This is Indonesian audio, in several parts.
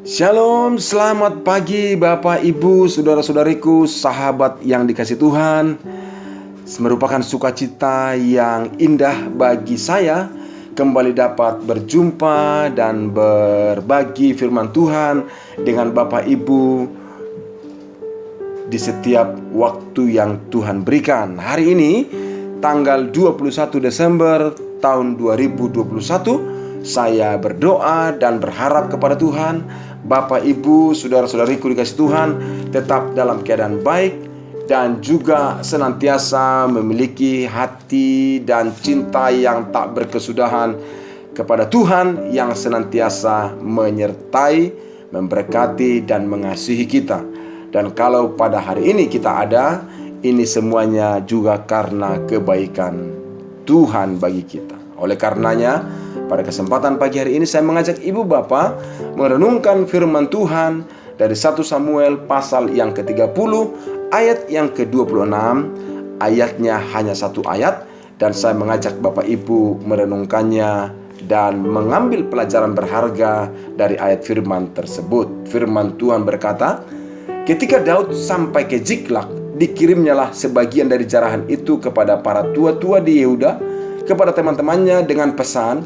Shalom, selamat pagi Bapak, Ibu, saudara-saudariku, sahabat yang dikasihi Tuhan. Merupakan sukacita yang indah bagi saya kembali dapat berjumpa dan berbagi firman Tuhan dengan Bapak Ibu di setiap waktu yang Tuhan berikan. Hari ini tanggal 21 Desember tahun 2021, saya berdoa dan berharap kepada Tuhan, Bapak, Ibu, saudara-saudariku dikasihi Tuhan, tetap dalam keadaan baik dan juga senantiasa memiliki hati dan cinta yang tak berkesudahan kepada Tuhan yang senantiasa menyertai, memberkati, dan mengasihi kita. Dan kalau pada hari ini kita ada, ini semuanya juga karena kebaikan Tuhan bagi kita. Oleh karenanya, pada kesempatan pagi hari ini saya mengajak ibu bapak merenungkan firman Tuhan dari 1 Samuel pasal yang ke-30 ayat yang ke-26. Ayatnya hanya satu ayat, dan saya mengajak bapak ibu merenungkannya dan mengambil pelajaran berharga dari ayat firman tersebut. Firman Tuhan berkata, ketika Daud sampai ke Ziklag, dikirimnyalah sebagian dari jarahan itu kepada para tua-tua di Yehuda, kepada teman-temannya dengan pesan,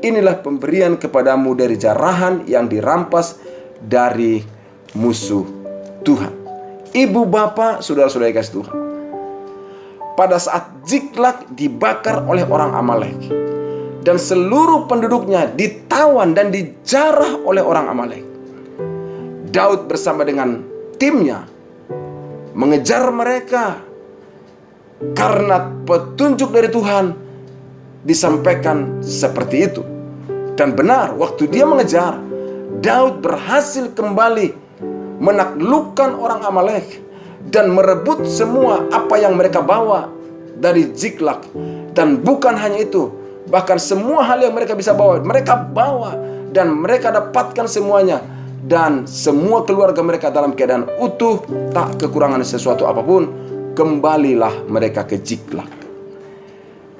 inilah pemberian kepadamu dari jarahan yang dirampas dari musuh Tuhan. Ibu bapak, saudara-saudara kasih Tuhan, pada saat Ziklag dibakar oleh orang Amalek dan seluruh penduduknya ditawan dan dijarah oleh orang Amalek, Daud bersama dengan timnya mengejar mereka karena petunjuk dari Tuhan disampaikan seperti itu. Dan benar, waktu dia mengejar, Daud berhasil kembali menaklukkan orang Amalek dan merebut semua apa yang mereka bawa dari Ziklag. Dan bukan hanya itu, bahkan semua hal yang mereka bisa bawa, mereka bawa dan mereka dapatkan semuanya. Dan semua keluarga mereka dalam keadaan utuh, tak kekurangan sesuatu apapun. Kembalilah mereka ke Ziklag.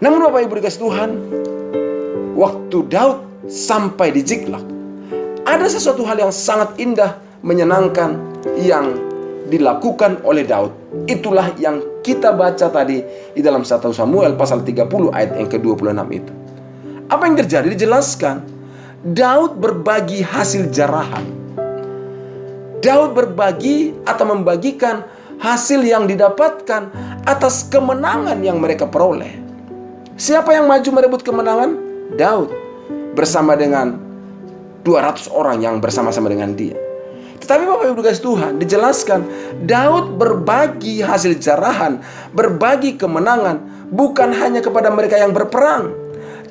Namun Bapak Ibu dikasihi Tuhan, waktu Daud sampai di Ziklag, ada sesuatu hal yang sangat indah, menyenangkan yang dilakukan oleh Daud. Itulah yang kita baca tadi di dalam 1 Samuel pasal 30 ayat yang ke-26 itu. Apa yang terjadi? Dijelaskan, Daud berbagi hasil jarahan. Daud berbagi atau membagikan hasil yang didapatkan atas kemenangan yang mereka peroleh. Siapa yang maju merebut kemenangan? Daud bersama dengan 200 orang yang bersama-sama dengan dia. Tetapi Bapak Ibu dikasihi Tuhan, dijelaskan Daud berbagi hasil jarahan, berbagi kemenangan bukan hanya kepada mereka yang berperang,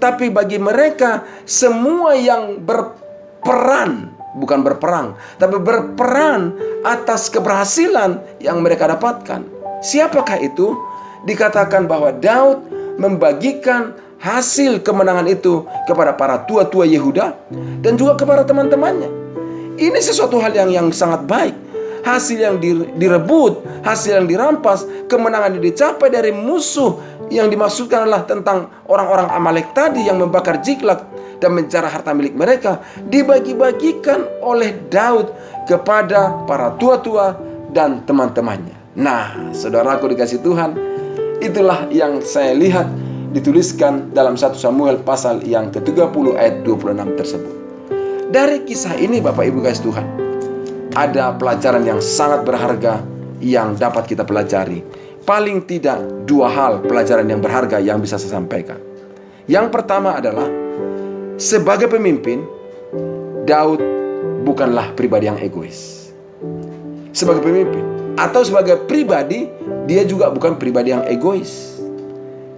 tapi bagi mereka semua yang berperan, bukan berperang, tapi berperan atas keberhasilan yang mereka dapatkan. Siapakah itu? Dikatakan bahwa Daud membagikan hasil kemenangan itu kepada para tua-tua Yehuda dan juga kepada teman-temannya. Ini sesuatu hal yang sangat baik. Hasil yang direbut, hasil yang dirampas, kemenangan yang dicapai dari musuh yang dimaksudkan adalah tentang orang-orang Amalek tadi yang membakar Ziklag dan menjarah harta milik mereka, dibagi-bagikan oleh Daud kepada para tua-tua dan teman-temannya. Nah, saudaraku dikasihi Tuhan, itulah yang saya lihat dituliskan dalam 1 Samuel pasal yang ke-30 ayat 26 tersebut. Dari kisah ini Bapak Ibu kasih Tuhan, ada pelajaran yang sangat berharga yang dapat kita pelajari. Paling tidak dua hal pelajaran yang berharga yang bisa saya sampaikan. Yang pertama adalah, sebagai pemimpin, Daud bukanlah pribadi yang egois. Sebagai pemimpin atau sebagai pribadi, dia juga bukan pribadi yang egois.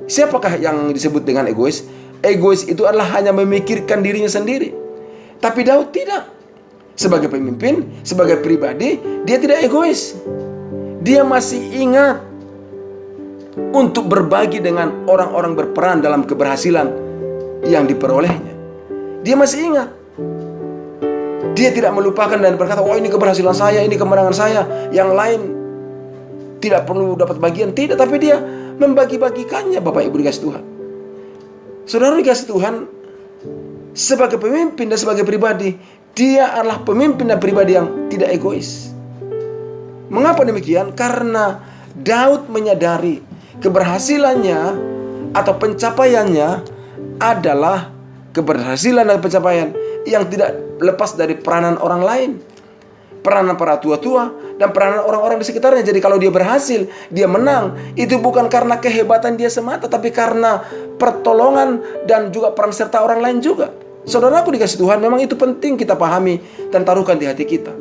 Siapakah yang disebut dengan egois? Egois itu adalah hanya memikirkan dirinya sendiri. Tapi Daud tidak. Sebagai pemimpin, sebagai pribadi, dia tidak egois. Dia masih ingat untuk berbagi dengan orang-orang berperan dalam keberhasilan yang diperolehnya. Dia masih ingat. Dia tidak melupakan dan berkata, "Oh, ini keberhasilan saya, ini kemenangan saya, yang lain tidak perlu dapat bagian." Tidak, tapi dia membagi-bagikannya, Bapak Ibu dikasihi Tuhan. Saudara dikasihi Tuhan, sebagai pemimpin dan sebagai pribadi, Dia adalah pemimpin dan pribadi yang tidak egois. Mengapa demikian? Karena Daud menyadari keberhasilannya atau pencapaiannya adalah keberhasilan dan pencapaian yang tidak lepas dari peranan orang lain, peranan para tua-tua dan peranan orang-orang di sekitarnya. Jadi kalau dia berhasil, dia menang, itu bukan karena kehebatan dia semata, tapi karena pertolongan dan juga peran serta orang lain juga. Saudaraku dikasih Tuhan, memang itu penting kita pahami dan taruhkan di hati kita.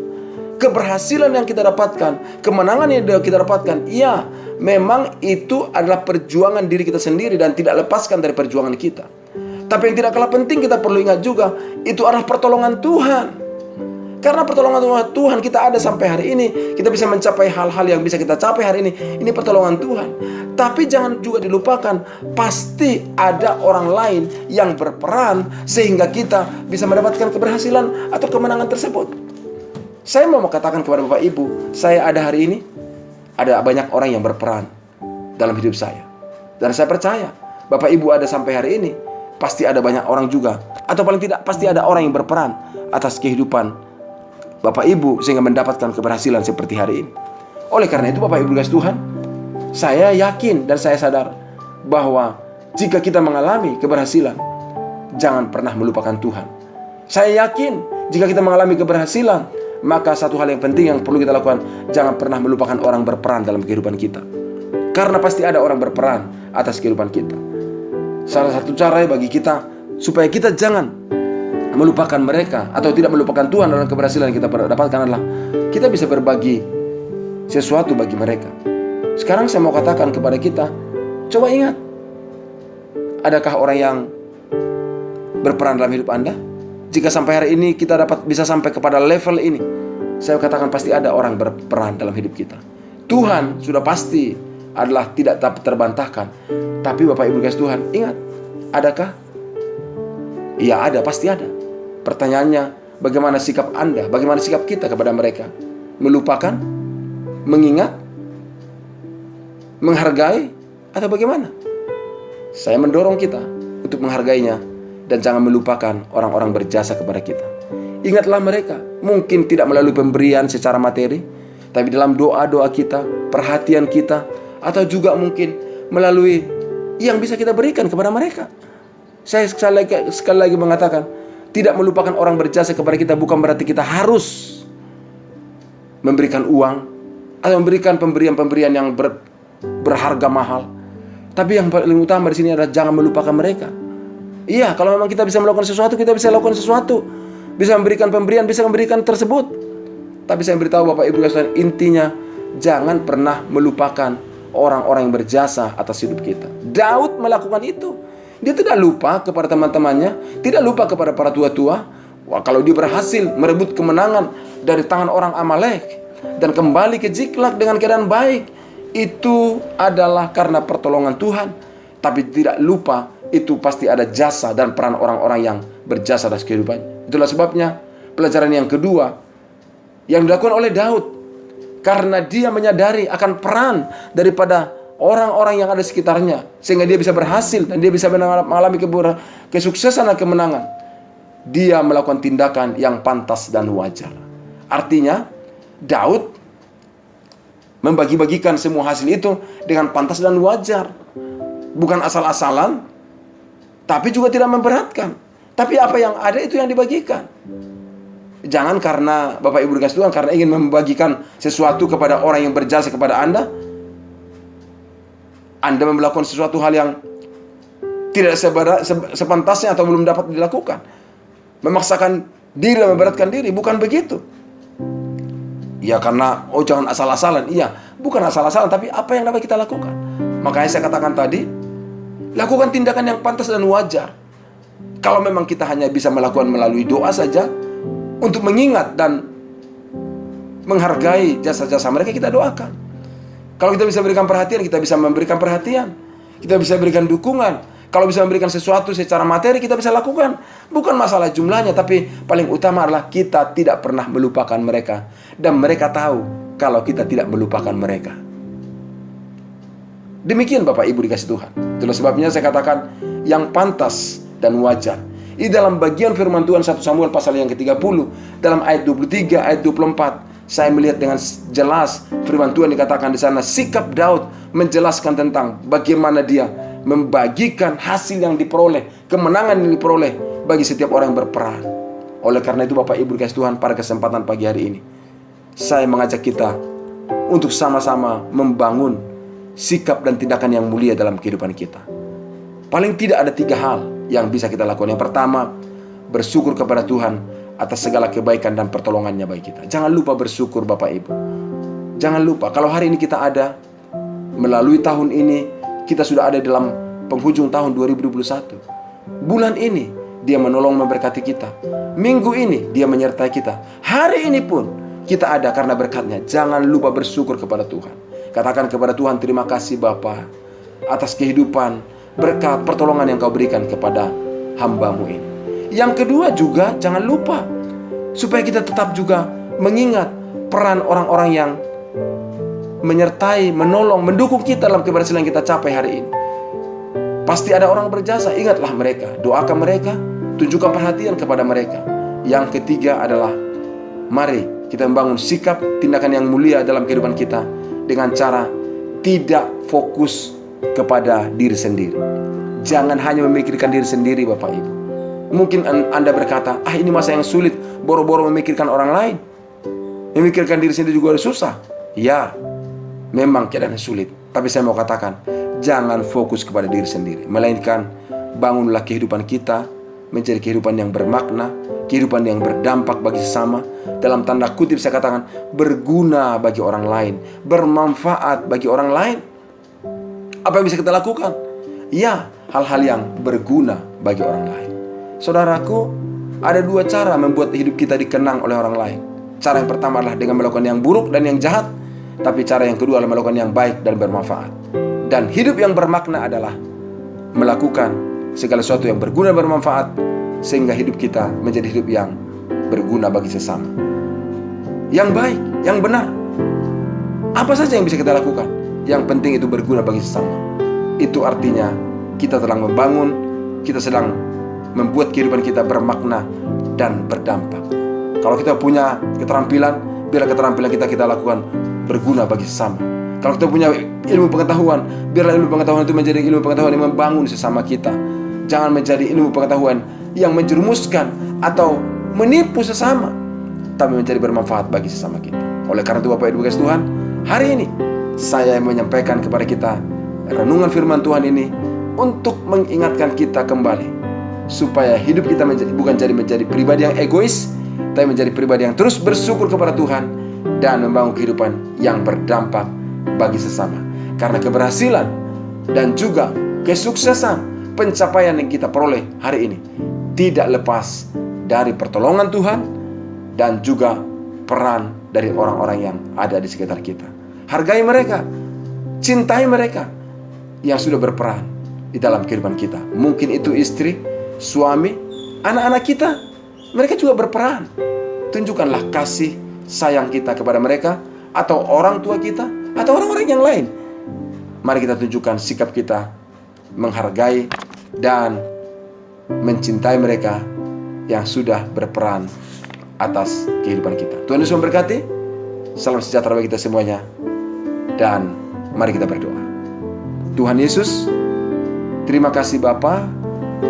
Keberhasilan yang kita dapatkan, kemenangan yang kita dapatkan, iya, memang itu adalah perjuangan diri kita sendiri dan tidak lepaskan dari perjuangan kita. Tapi yang tidak kalah penting kita perlu ingat juga, itu adalah pertolongan Tuhan. Karena pertolongan Tuhan kita ada sampai hari ini, kita bisa mencapai hal-hal yang bisa kita capai hari ini pertolongan Tuhan. Tapi jangan juga dilupakan, pasti ada orang lain yang berperan sehingga kita bisa mendapatkan keberhasilan atau kemenangan tersebut. Saya mau katakan kepada Bapak Ibu, saya ada hari ini, ada banyak orang yang berperan dalam hidup saya. Dan saya percaya, Bapak Ibu ada sampai hari ini, pasti ada banyak orang juga, atau paling tidak pasti ada orang yang berperan atas kehidupan Bapak Ibu sehingga mendapatkan keberhasilan seperti hari ini. Oleh karena itu Bapak Ibu dikasih Tuhan, saya yakin dan saya sadar bahwa jika kita mengalami keberhasilan, jangan pernah melupakan Tuhan. Saya yakin jika kita mengalami keberhasilan, maka satu hal yang penting yang perlu kita lakukan, jangan pernah melupakan orang berperan dalam kehidupan kita. Karena pasti ada orang berperan atas kehidupan kita. Salah satu cara bagi kita supaya kita jangan melupakan mereka atau tidak melupakan Tuhan dalam keberhasilan yang kita dapatkan adalah kita bisa berbagi sesuatu bagi mereka. Sekarang saya mau katakan kepada kita, coba ingat, adakah orang yang berperan dalam hidup Anda? Jika sampai hari ini kita bisa sampai kepada level ini, saya katakan pasti ada orang berperan dalam hidup kita. Tuhan sudah pasti adalah tidak dapat terbantahkan. Tapi Bapak Ibu guys Tuhan, ingat, adakah? Iya ada, pasti ada. Pertanyaannya, bagaimana sikap Anda, bagaimana sikap kita kepada mereka? Melupakan? Mengingat? Menghargai? Atau bagaimana? Saya mendorong kita untuk menghargainya dan jangan melupakan orang-orang berjasa kepada kita. Ingatlah mereka, mungkin tidak melalui pemberian secara materi, tapi dalam doa-doa kita, perhatian kita, atau juga mungkin melalui yang bisa kita berikan kepada mereka. Saya sekali lagi mengatakan, tidak melupakan orang berjasa kepada kita bukan berarti kita harus memberikan uang atau memberikan pemberian-pemberian yang berharga mahal. Tapi yang paling utama di sini adalah jangan melupakan mereka. Iya, kalau memang kita bisa melakukan sesuatu, kita bisa lakukan sesuatu. Bisa memberikan pemberian, bisa memberikan tersebut. Tapi saya beritahu Bapak Ibu sekalian, intinya jangan pernah melupakan orang-orang yang berjasa atas hidup kita. Daud melakukan itu. Dia tidak lupa kepada teman-temannya, tidak lupa kepada para tua-tua. Wah, kalau dia berhasil merebut kemenangan dari tangan orang Amalek dan kembali ke Ziklag dengan keadaan baik, itu adalah karena pertolongan Tuhan. Tapi tidak lupa, itu pasti ada jasa dan peran orang-orang yang berjasa atas kehidupannya. Itulah sebabnya pelajaran yang kedua yang dilakukan oleh Daud, karena dia menyadari akan peran daripada orang-orang yang ada di sekitarnya, sehingga dia bisa berhasil dan dia bisa mengalami kesuksesan dan kemenangan. Dia melakukan tindakan yang pantas dan wajar. Artinya Daud membagi-bagikan semua hasil itu dengan pantas dan wajar. Bukan asal-asalan, tapi juga tidak memberatkan. Tapi apa yang ada itu yang dibagikan. Jangan karena Bapak Ibu dikasih Tuhan, karena ingin membagikan sesuatu kepada orang yang berjasa kepada Anda melakukan sesuatu hal yang tidak sepantasnya atau belum dapat dilakukan. Memaksakan diri dan memberatkan diri, bukan begitu. Ya karena, jangan asal-asalan. Iya, bukan asal-asalan, tapi apa yang dapat kita lakukan. Makanya saya katakan tadi, lakukan tindakan yang pantas dan wajar. Kalau memang kita hanya bisa melakukan melalui doa saja, untuk mengingat dan menghargai jasa-jasa mereka, kita doakan. Kalau kita bisa berikan perhatian, kita bisa memberikan perhatian. Kita bisa berikan dukungan. Kalau bisa memberikan sesuatu secara materi, kita bisa lakukan. Bukan masalah jumlahnya, tapi paling utama adalah kita tidak pernah melupakan mereka. Dan mereka tahu kalau kita tidak melupakan mereka. Demikian Bapak Ibu dikasih Tuhan. Itulah sebabnya saya katakan yang pantas dan wajar. Di dalam bagian firman Tuhan 1 Samuel pasal yang ke-30, dalam ayat 23, ayat 24, saya melihat dengan jelas firman Tuhan dikatakan di sana, sikap Daud menjelaskan tentang bagaimana dia membagikan hasil yang diperoleh, kemenangan yang diperoleh bagi setiap orang yang berperan. Oleh karena itu Bapak Ibu dikasihi Tuhan, pada kesempatan pagi hari ini saya mengajak kita untuk sama-sama membangun sikap dan tindakan yang mulia dalam kehidupan kita. Paling tidak ada 3 hal yang bisa kita lakukan. Yang pertama, bersyukur kepada Tuhan atas segala kebaikan dan pertolongannya bagi kita. Jangan lupa bersyukur Bapak Ibu. Jangan lupa, kalau hari ini kita ada, melalui tahun ini, kita sudah ada dalam penghujung tahun 2021. Bulan ini Dia menolong memberkati kita. Minggu ini Dia menyertai kita. Hari ini pun kita ada karena berkat-Nya. Jangan lupa bersyukur kepada Tuhan. Katakan kepada Tuhan, terima kasih Bapa atas kehidupan, berkat, pertolongan yang Kau berikan kepada hamba-Mu ini. Yang kedua juga, jangan lupa supaya kita tetap juga mengingat peran orang-orang yang menyertai, menolong, mendukung kita dalam keberhasilan yang kita capai hari ini. Pasti ada orang berjasa, ingatlah mereka, doakan mereka, tunjukkan perhatian kepada mereka. Yang ketiga adalah, mari kita membangun sikap, tindakan yang mulia dalam kehidupan kita dengan cara tidak fokus kepada diri sendiri. Jangan hanya memikirkan diri sendiri Bapak Ibu. Mungkin Anda berkata, ini masa yang sulit, boro-boro memikirkan orang lain. Memikirkan diri sendiri juga susah. Ya, memang keadaannya sulit. Tapi saya mau katakan, jangan fokus kepada diri sendiri, melainkan bangunlah kehidupan kita menjadi kehidupan yang bermakna, kehidupan yang berdampak bagi sesama. Dalam tanda kutip saya katakan, berguna bagi orang lain, bermanfaat bagi orang lain. Apa yang bisa kita lakukan? Ya, hal-hal yang berguna bagi orang lain. Saudaraku, ada 2 cara membuat hidup kita dikenang oleh orang lain. Cara yang pertama adalah dengan melakukan yang buruk dan yang jahat. Tapi cara yang kedua adalah melakukan yang baik dan bermanfaat. Dan hidup yang bermakna adalah melakukan segala sesuatu yang berguna dan bermanfaat, sehingga hidup kita menjadi hidup yang berguna bagi sesama. Yang baik, yang benar. Apa saja yang bisa kita lakukan, yang penting itu berguna bagi sesama. Itu artinya kita sedang membangun, kita sedang membuat kehidupan kita bermakna dan berdampak. Kalau kita punya keterampilan, biarlah keterampilan kita lakukan berguna bagi sesama. Kalau kita punya ilmu pengetahuan, biarlah ilmu pengetahuan itu menjadi ilmu pengetahuan yang membangun sesama kita. Jangan menjadi ilmu pengetahuan yang menjerumuskan atau menipu sesama, tapi menjadi bermanfaat bagi sesama kita. Oleh karena itu Bapak Ibu kasih Tuhan, hari ini saya menyampaikan kepada kita renungan firman Tuhan ini untuk mengingatkan kita kembali, supaya hidup kita bukan menjadi pribadi yang egois, tapi menjadi pribadi yang terus bersyukur kepada Tuhan dan membangun kehidupan yang berdampak bagi sesama. Karena keberhasilan dan juga kesuksesan, pencapaian yang kita peroleh hari ini tidak lepas dari pertolongan Tuhan dan juga peran dari orang-orang yang ada di sekitar kita. Hargai mereka, cintai mereka yang sudah berperan di dalam kehidupan kita. Mungkin itu istri, suami, anak-anak kita, mereka juga berperan. Tunjukkanlah kasih sayang kita kepada mereka, atau orang tua kita, atau orang-orang yang lain. Mari kita tunjukkan sikap kita menghargai dan mencintai mereka yang sudah berperan atas kehidupan kita. Tuhan Yesus memberkati. Salam sejahtera bagi kita semuanya. Dan mari kita berdoa. Tuhan Yesus, terima kasih Bapa,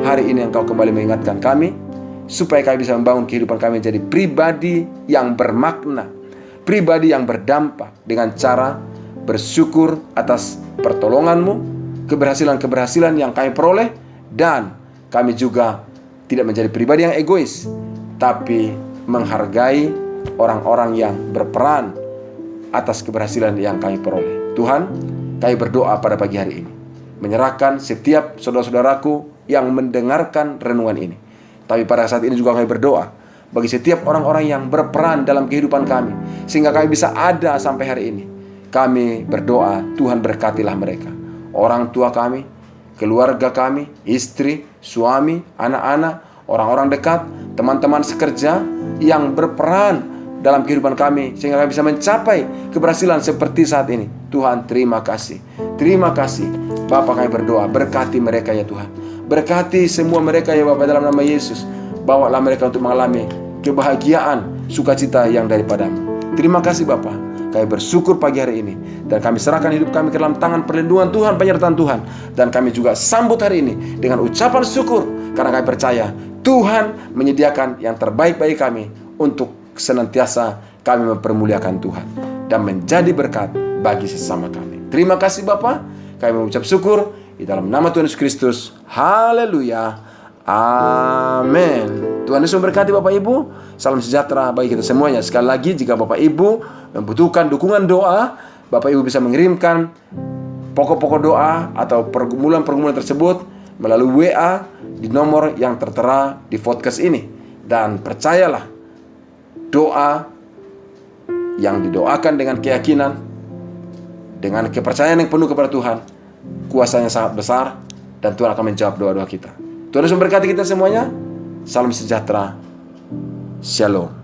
hari ini Engkau kembali mengingatkan kami supaya kami bisa membangun kehidupan kami menjadi pribadi yang bermakna, pribadi yang berdampak dengan cara bersyukur atas pertolongan-Mu, keberhasilan-keberhasilan yang kami peroleh, dan kami juga tidak menjadi pribadi yang egois, tapi menghargai orang-orang yang berperan atas keberhasilan yang kami peroleh. Tuhan, kami berdoa pada pagi hari ini, menyerahkan setiap saudara-saudaraku yang mendengarkan renungan ini. Tapi pada saat ini juga kami berdoa bagi setiap orang-orang yang berperan dalam kehidupan kami, sehingga kami bisa ada sampai hari ini. Kami berdoa, Tuhan berkatilah mereka, orang tua kami, keluarga kami, istri, suami, anak-anak, orang-orang dekat, teman-teman sekerja yang berperan dalam kehidupan kami, sehingga kami bisa mencapai keberhasilan seperti saat ini. Tuhan, terima kasih. Terima kasih. Bapa, kami berdoa, berkati mereka ya Tuhan. Berkati semua mereka ya Bapa dalam nama Yesus. Bawalah mereka untuk mengalami kebahagiaan, sukacita yang daripadamu. Terima kasih Bapa. Kami bersyukur pagi hari ini, dan kami serahkan hidup kami ke dalam tangan perlindungan Tuhan, penyertaan Tuhan. Dan kami juga sambut hari ini dengan ucapan syukur, karena kami percaya Tuhan menyediakan yang terbaik bagi kami untuk senantiasa kami mempermuliakan Tuhan dan menjadi berkat bagi sesama kami. Terima kasih Bapa. Kami mengucap syukur di dalam nama Tuhan Yesus Kristus. Haleluya. Amin. Tuhan Yesus memberkati Bapak Ibu. Salam sejahtera bagi kita semuanya. Sekali lagi, jika Bapak Ibu membutuhkan dukungan doa, Bapak Ibu bisa mengirimkan pokok-pokok doa atau pergumulan-pergumulan tersebut melalui WA di nomor yang tertera di podcast ini. Dan percayalah, doa yang didoakan dengan keyakinan, dengan kepercayaan yang penuh kepada Tuhan, kuasanya sangat besar, dan Tuhan akan menjawab doa-doa kita. Tuhan Yesus memberkati kita semuanya. Salam sejahtera. Shalom.